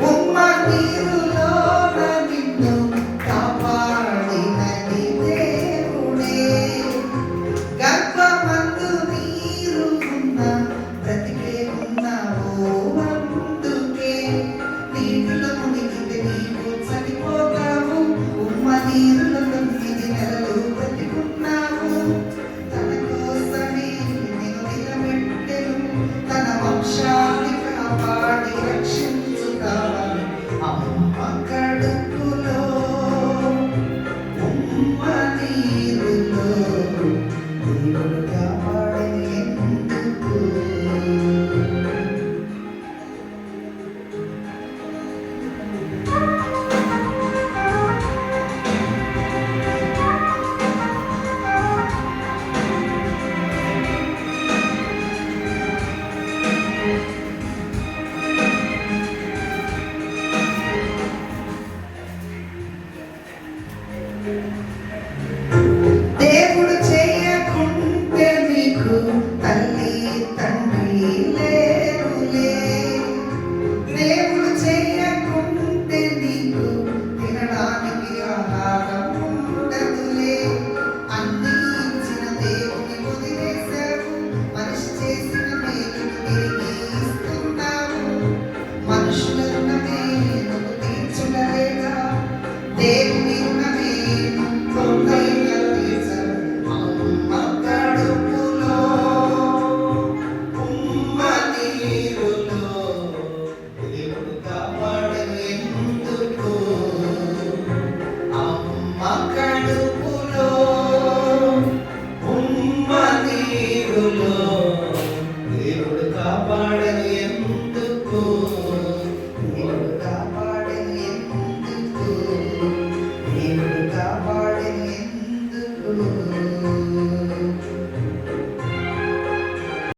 ఉమ్మ నీరులోన నిన్ను కాపాడిన నీ దేవుడే. గర్భమందు నీరు ఉన్న బ్రతికే ఉన్నావు అందుకే. నీటిలో మునిగితే నీవు చనిపోతావు. ఉమ్మ నీరులో 9 నెలలు బ్రతికున్నావు. తన కోసమే నిన్ను నిలబెట్టెను, తన వంశాన్ని కాపాడి రక్షించుతా